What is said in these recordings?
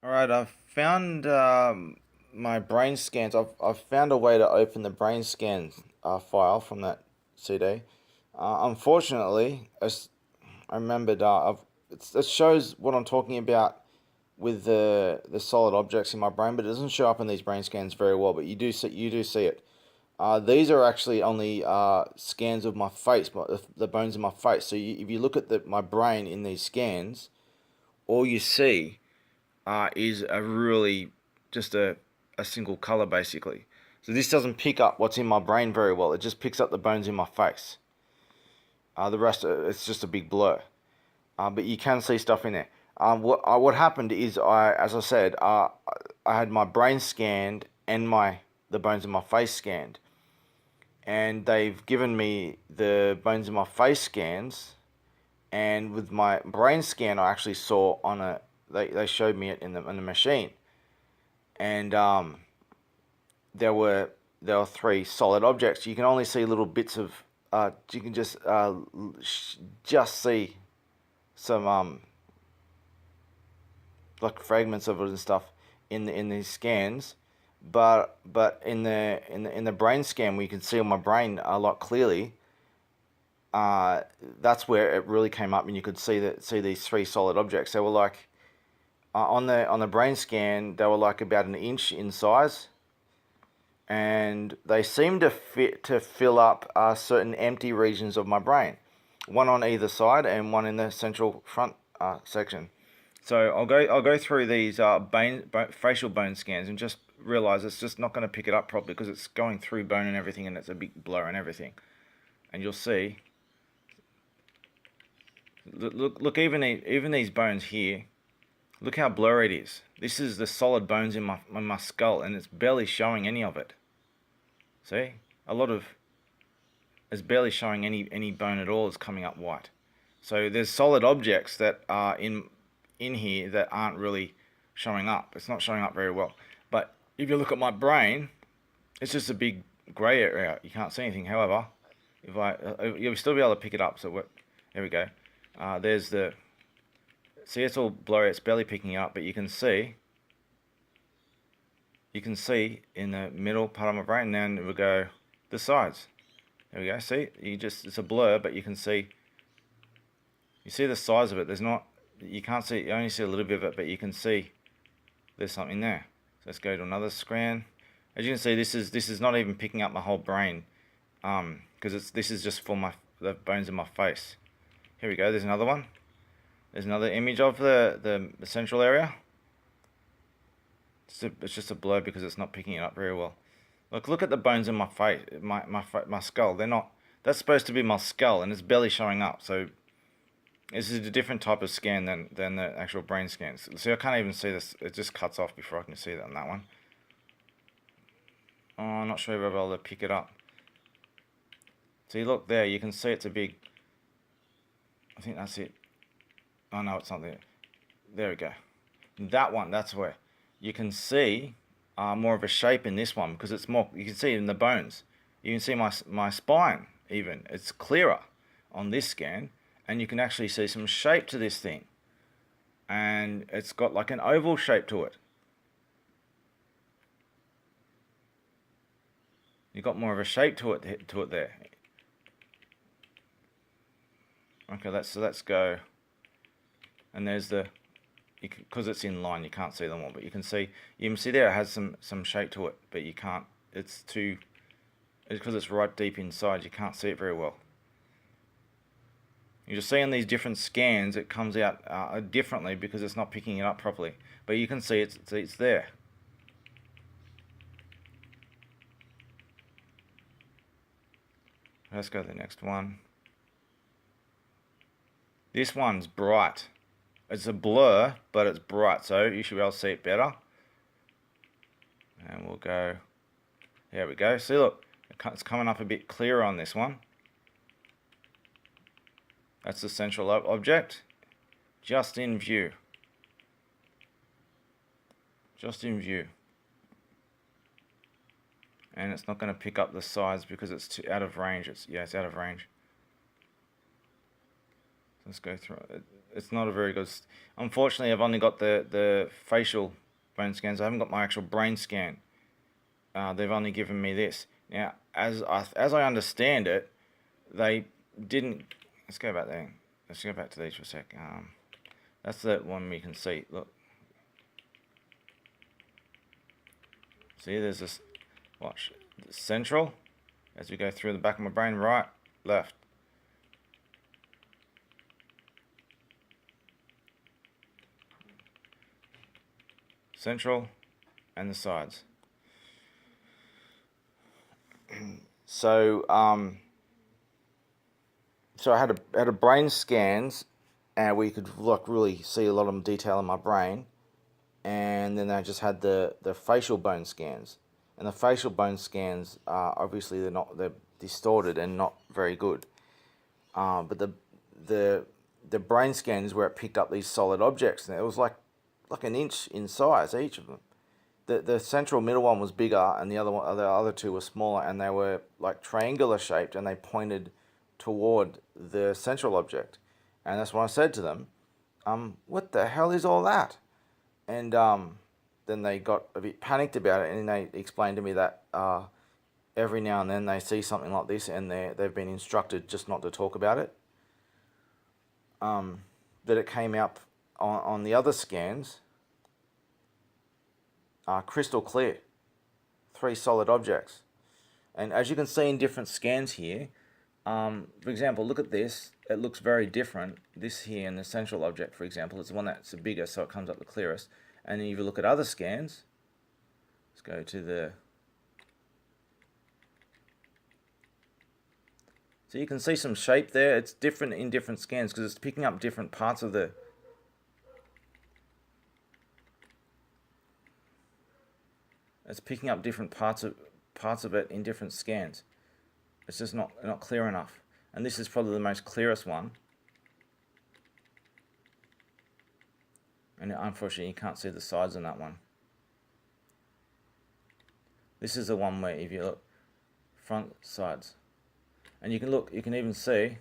All right, I've found my brain scans. I've found a way to open the brain scan file from that CD. Unfortunately, I remembered it shows what I'm talking about with the solid objects in my brain, but it doesn't show up in these brain scans very well. But you do see it. These are actually only scans of my face, the bones in my face. So if you look at my brain in these scans, all you see is a really just a single color basically. So this doesn't pick up what's in my brain very well. It just picks up the bones in my face. The rest, it's just a big blur. But you can see stuff in there. What happened is as I said, I had my brain scanned and the bones in my face scanned, and they've given me the bones in my face scans, and with my brain scan, I actually saw on a they showed me it in the machine, and there were three solid objects. You can only see little bits of. You can just see some like fragments of it and stuff in these scans, but in the brain scan, where you can see on my brain a lot clearly. Uh, that's where it really came up, and you could see these three solid objects. They were like on the brain scan, they were like about an inch in size, and they seem to fill up certain empty regions of my brain, one on either side and one in the central front section. So I'll go through these facial bone scans and just realize it's just not going to pick it up properly because it's going through bone and everything, and it's a big blur and everything. And you'll see, look, even these bones here. Look how blurry it is. This is the solid bones in my skull, and it's barely showing any of it. See, a lot of it's barely showing any bone at all is coming up white. So there's solid objects that are in here that aren't really showing up. It's not showing up very well. But if you look at my brain, it's just a big grey area. You can't see anything. However, if you'll still be able to pick it up. So there we go. There's the see. It's all blurry. It's barely picking up, but you can see in the middle part of my brain. And then we go the sides. There we go. See, it's a blur, but you see the size of it. You can't see, you only see a little bit of it, but you can see there's something there. So let's go to another scan. As you can see, this is not even picking up my whole brain, because this is just for the bones in my face. Here we go. There's another one. There's another image of the central area. It's just a blur because it's not picking it up very well. Look at the bones in my face, my skull. They're not. That's supposed to be my skull, and it's barely showing up. So this is a different type of scan than the actual brain scans. See, I can't even see this. It just cuts off before I can see that on that one. Oh, I'm not sure if I'll be able to pick it up. See, look there. You can see it's a big. I think that's it. Oh no, it's not there. There we go. That one. That's where you can see more of a shape in this one because it's more. You can see it in the bones. You can see my spine even. It's clearer on this scan, and you can actually see some shape to this thing, and it's got like an oval shape to it. You got more of a shape to it there. Okay, let's go. And there's because it's in line, you can't see them all, but you can see there it has some shape to it, but you can't. It's because it's right deep inside. You can't see it very well. You just see on these different scans, it comes out differently because it's not picking it up properly. But you can see it's there. Let's go to the next one. This one's bright. It's a blur, but it's bright, so you should be able to see it better. And we'll go. There we go. See, look, it's coming up a bit clearer on this one. That's the central object. Just in view. Just in view. And it's not going to pick up the sides because it's out of range. It's out of range. Let's go through it. It's not a very good. Unfortunately, I've only got the facial bone scans. I haven't got my actual brain scan. They've only given me this. Now, as I understand it, they didn't. Let's go back there. Let's go back to these for a sec. That's the one we can see. Look. See, there's this. Watch. Central. As we go through the back of my brain, right, left. Central, and the sides. So so I had a brain scans, and we could like really see a lot of detail in my brain, and then I just had the facial bone scans, and the facial bone scans obviously they're distorted and not very good, but the brain scans where it picked up these solid objects, and it was like an inch in size each of them. The central middle one was bigger, and the other two were smaller, and they were like triangular shaped, and they pointed toward the central object, and that's when I said to them, "What the hell is all that?" And then they got a bit panicked about it, and they explained to me that every now and then they see something like this, and they've been instructed just not to talk about it. That it came out on the other scans. Crystal clear, 3 solid objects, and as you can see in different scans here, for example, look at this. It looks very different. This here in the central object, for example, is the one that's the bigger, so it comes up the clearest. And then if you look at other scans, let's go to the. So you can see some shape there. It's different in different scans because it's picking up different parts of the. It's picking up different parts of it in different scans. It's just not clear enough. And this is probably the most clearest one. And unfortunately, you can't see the sides on that one. This is the one where if you look, front, sides. And you can even see,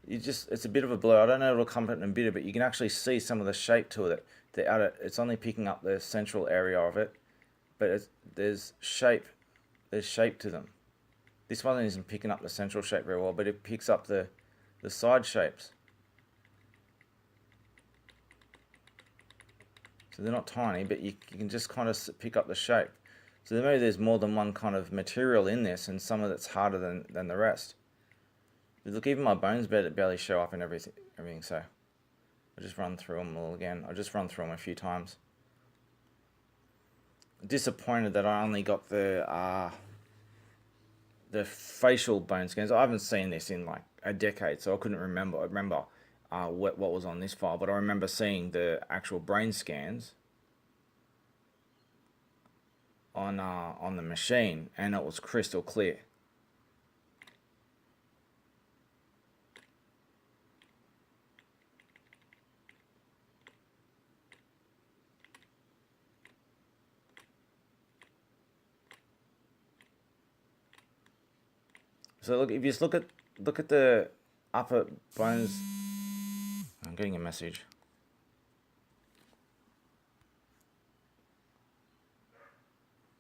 it's a bit of a blur. I don't know if it'll come in a bit, but you can actually see some of the shape to it. It's only picking up the central area of it, but there's shape to them. This one isn't picking up the central shape very well, but it picks up the side shapes. So they're not tiny, but you can just kind of pick up the shape. So maybe there's more than one kind of material in this, and some of it's harder than the rest. But look, even my bones barely show up in everything. So I'll just run through them all again. I'll just run through them a few times. Disappointed that I only got the facial bone scans. I haven't seen this in like a decade, so I couldn't remember. I remember what was on this file, but I remember seeing the actual brain scans on the machine, and it was crystal clear. So look, if you just look at the upper bones. I'm getting a message.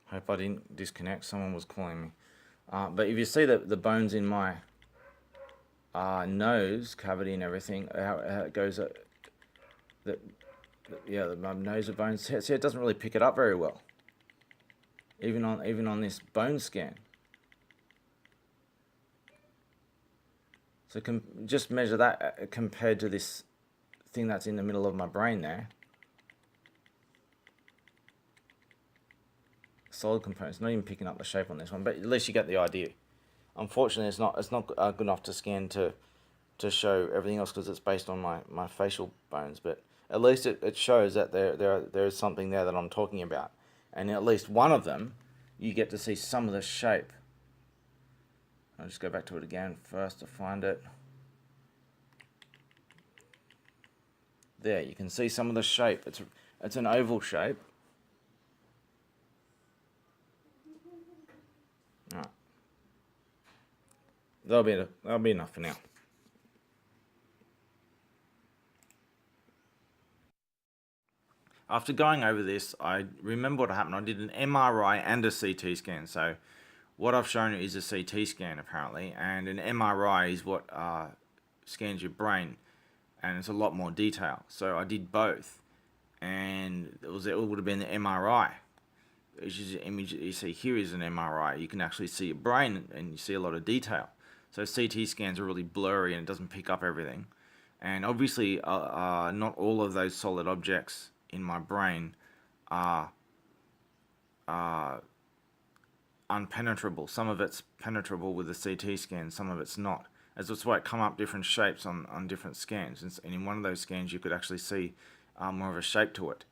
Hope I didn't disconnect. Someone was calling me. But if you see the bones in my nose cavity and everything, how it goes, my nose of bones. See, it doesn't really pick it up very well. Even on this bone scan. So just measure that compared to this thing that's in the middle of my brain there. Solid components, not even picking up the shape on this one, but at least you get the idea. Unfortunately, it's not good enough to scan to show everything else because it's based on my facial bones. But at least it shows that there is something there that I'm talking about, and at least one of them, you get to see some of the shape. I'll just go back to it again first to find it. There, you can see some of the shape. It's an oval shape. Alright. That'll be enough for now. After going over this, I remember what happened. I did an MRI and a CT scan. So what I've shown you is a CT scan apparently, and an MRI is what scans your brain, and it's a lot more detail. So I did both, and it would have been the MRI. Which is the image that you see here is an MRI. You can actually see your brain and you see a lot of detail. So CT scans are really blurry and it doesn't pick up everything. And obviously, not all of those solid objects in my brain are unpenetrable. Some of it's penetrable with the CT scan, some of it's not. As that's why it come up different shapes on different scans. And in one of those scans, you could actually see more of a shape to it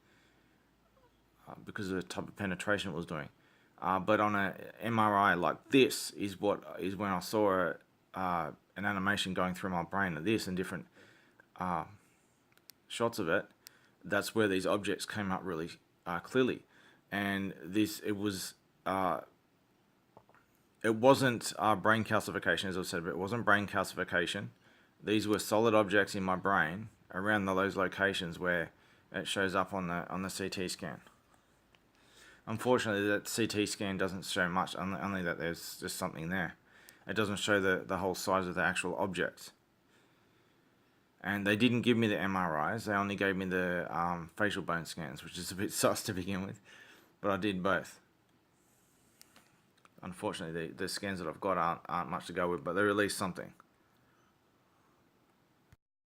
because of the type of penetration it was doing. But on an MRI like this is when I saw an animation going through my brain of this and different shots of it. That's where these objects came up really clearly, and it wasn't brain calcification, as I said, but it wasn't brain calcification. These were solid objects in my brain around those locations where it shows up on the CT scan. Unfortunately, that CT scan doesn't show much, only that there's just something there. It doesn't show the whole size of the actual objects. And they didn't give me the MRIs, they only gave me the facial bone scans, which is a bit sus to begin with. But I did both. Unfortunately, the scans that I've got aren't much to go with, but they released something.